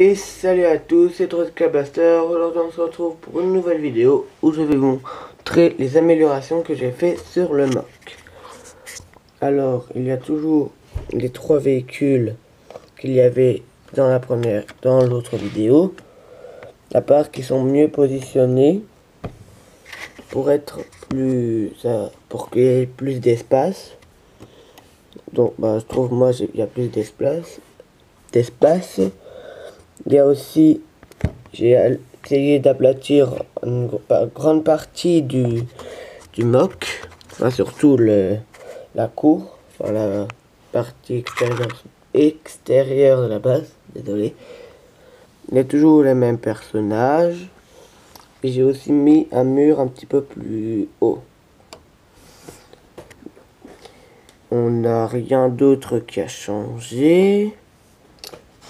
Et salut à tous, c'est Trotskabaster. Aujourd'hui on se retrouve pour une nouvelle vidéo où je vais vous montrer les améliorations que j'ai fait sur le Mock. Alors il y a toujours les 3 véhicules qu'il y avait dans l'autre vidéo, à part qu'ils sont mieux positionnés pour être pour qu'il y ait plus d'espace. Donc je trouve il y a plus d'espace. Il y a aussi, j'ai essayé d'aplatir une grande partie du Mock, enfin, surtout la cour, enfin la partie extérieure de la base, désolé. Il y a toujours les mêmes personnages, et j'ai aussi mis un mur un petit peu plus haut. On n'a rien d'autre qui a changé.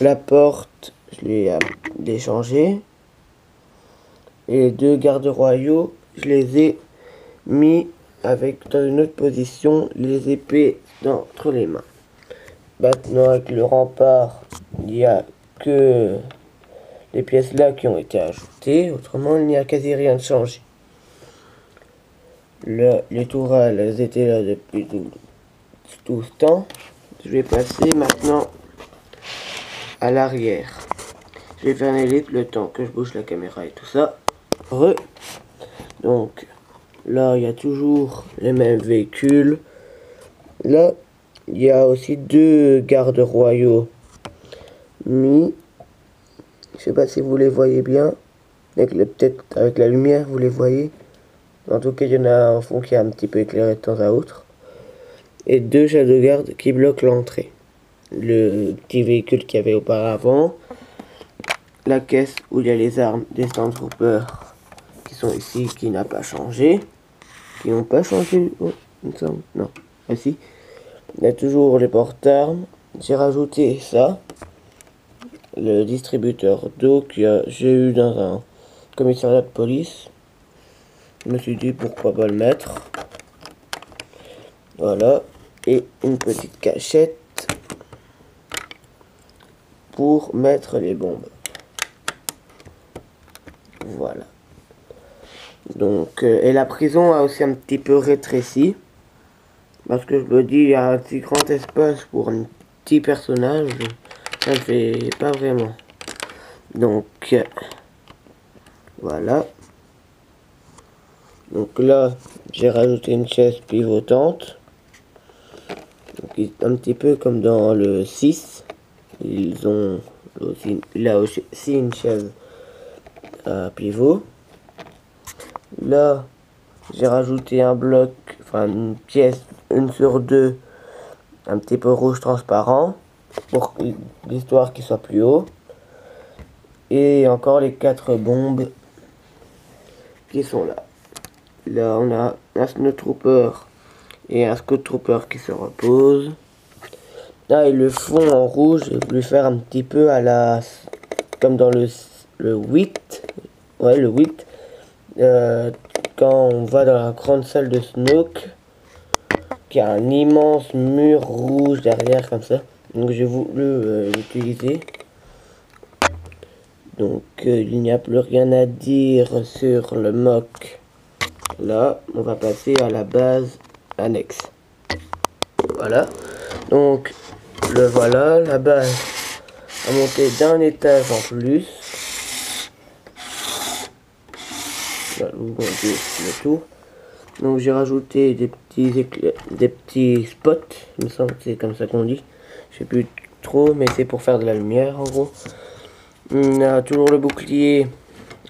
La porte, je l'ai déchangée. Et les 2 gardes royaux, je les ai mis dans une autre position, les épées entre les mains. Maintenant avec le rempart, il n'y a que les pièces là qui ont été ajoutées. Autrement, il n'y a quasi rien de changé. Les tourelles, elles étaient là depuis tout ce temps. Je vais passer maintenant à l'arrière. Je vais faire le temps que je bouge la caméra et tout ça. Donc là il y a toujours les mêmes véhicules. Là il y a aussi 2 gardes royaux mis. Je sais pas si vous les voyez bien. Peut-être avec la lumière vous les voyez. En tout cas il y en a un fond qui est un petit peu éclairé de temps à autre. Et 2 chefs de garde qui bloquent l'entrée. Le petit véhicule qu'il y avait auparavant. La caisse où il y a les armes des Stormtroopers qui sont ici, qui n'a pas changé. Qui n'ont pas changé, oh, il me semble. Non, ah si. Il y a toujours les porte-armes. J'ai rajouté ça. Le distributeur d'eau que j'ai eu dans un commissariat de police. Je me suis dit pourquoi pas le mettre. Voilà. Et une petite cachette pour mettre les bombes. Voilà. Donc, et la prison a aussi un petit peu rétréci. Parce que je me dis, il y a un si grand espace pour un petit personnage. Ça ne fait pas vraiment. Donc, voilà. Donc là, j'ai rajouté une chaise pivotante. Donc, un petit peu comme dans le 6. Il a aussi une chaise à pivot. Là, j'ai rajouté un bloc, enfin une pièce, 1/2, un petit peu rouge transparent, pour l'histoire qui soit plus haut. Et encore les 4 bombes qui sont là. Là, on a un Snowtrooper et un Scout Trooper qui se reposent. Là, et le fond en rouge, je vais faire un petit peu comme dans le 8. Ouais, le 8. Quand on va dans la grande salle de Snoke, qui a un immense mur rouge derrière comme ça. Donc j'ai voulu l'utiliser. Donc il n'y a plus rien à dire sur le Mock. Là, on va passer à la base annexe. Voilà. Donc voilà, la base a monté d'un étage en plus. Le tout. Donc j'ai rajouté des petits spots, il me semble que c'est comme ça qu'on dit. Je sais plus trop, mais c'est pour faire de la lumière en gros. On a toujours le bouclier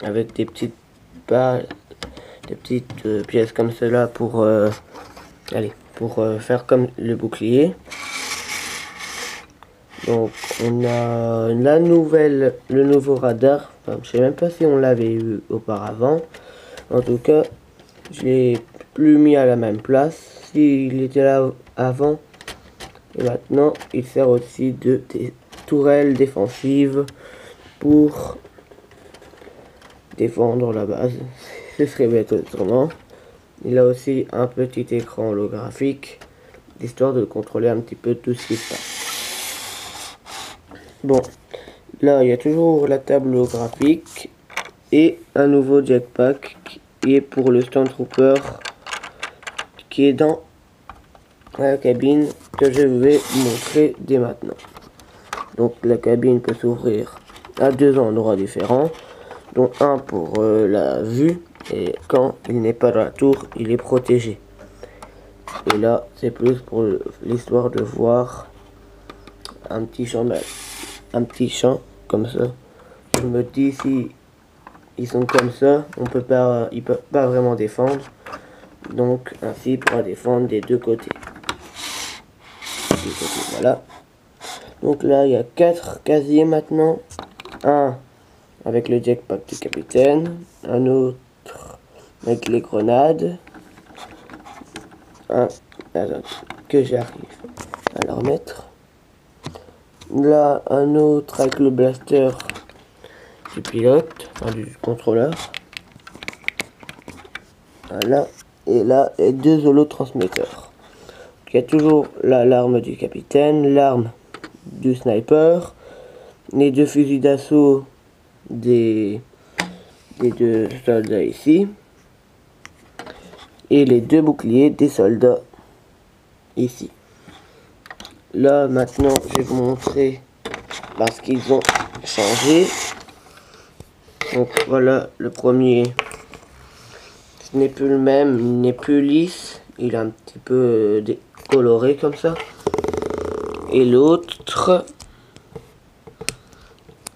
avec des petites pièces comme cela pour faire comme le bouclier. Donc on a le nouveau radar. Enfin, je sais même pas si on l'avait eu auparavant. En tout cas, je l'ai plus mis à la même place. S'il était là avant, et maintenant il sert aussi de tourelle défensive pour défendre la base. Ce serait bête autrement. Il a aussi un petit écran holographique, histoire de contrôler un petit peu tout ce qui se passe. Bon, Là, il y a toujours la table graphique et un nouveau jetpack qui est pour le Stormtrooper qui est dans la cabine que je vais vous montrer dès maintenant. Donc la cabine peut s'ouvrir à deux endroits différents, dont un pour la vue et quand il n'est pas dans la tour, il est protégé. Et là, c'est plus pour l'histoire de voir un petit champ comme ça. Je me dis si ils sont comme ça, ils peuvent pas vraiment défendre. Donc ainsi, il pourra défendre des deux côtés. Voilà. Donc là, il y a 4 casiers maintenant. Un avec le jetpack du capitaine, un autre avec les grenades, un que j'arrive à le remettre. Là, un autre avec le blaster du pilote, enfin du contrôleur. Voilà. Et là, et 2 holotransmetteurs. Il y a toujours l'arme du capitaine, l'arme du sniper, les 2 fusils d'assaut des 2 soldats ici, et les 2 boucliers des soldats ici. Là maintenant je vais vous montrer parce qu'ils ont changé. Donc voilà, le premier, ce n'est plus le même, il n'est plus lisse, il est un petit peu décoloré comme ça. Et l'autre,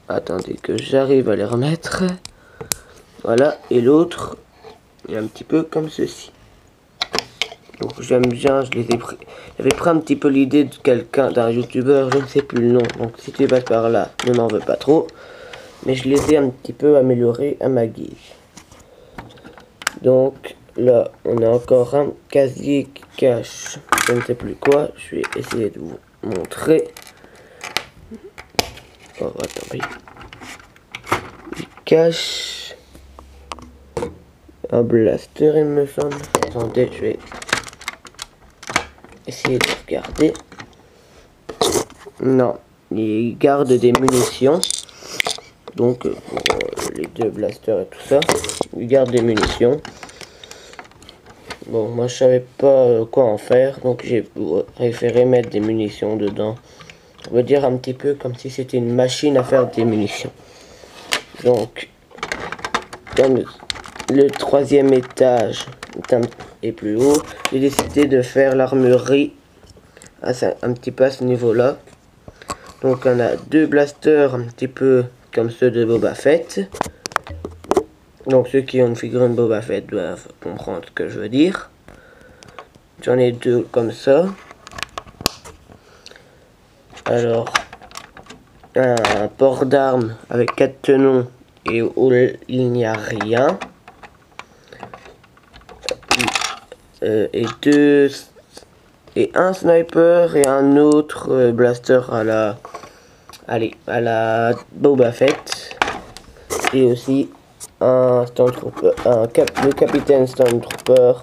attendez que j'arrive à les remettre. Voilà, et l'autre est un petit peu comme ceci. Donc j'aime bien, je les ai pris. J'avais pris un petit peu l'idée de quelqu'un, d'un youtubeur, je ne sais plus le nom. Donc si tu passes par là, ne m'en veux pas trop. Mais je les ai un petit peu améliorés à ma guise. Donc là, on a encore un casier qui cache je ne sais plus quoi. Je vais essayer de vous montrer. Oh, attends, oui. Il cache un blaster, il me semble. Attendez, je vais essayer de regarder. Non, il garde des munitions. Donc pour les 2 blasters et tout ça, il garde des munitions. Bon, moi je savais pas quoi en faire, donc j'ai préféré mettre des munitions dedans. On va dire un petit peu comme si c'était une machine à faire des munitions. Donc, comme le 3e étage est plus haut, j'ai décidé de faire l'armurerie un petit peu à ce niveau-là. Donc on a 2 blasters un petit peu comme ceux de Boba Fett. Donc ceux qui ont une figurine Boba Fett doivent comprendre ce que je veux dire. J'en ai 2 comme ça. Alors, un port d'armes avec 4 tenons et où il n'y a rien. Et un sniper et un autre blaster à la Boba Fett. Et aussi un Stormtrooper, le capitaine Stormtrooper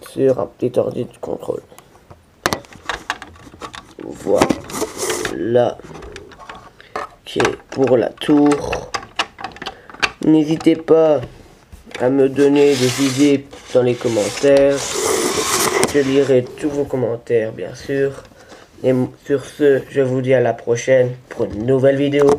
sur un petit ordi de contrôle. Voilà. Ok, pour la tour. N'hésitez pas à me donner des idées dans les commentaires. Je lirai tous vos commentaires, bien sûr. Et sur ce, je vous dis à la prochaine pour une nouvelle vidéo.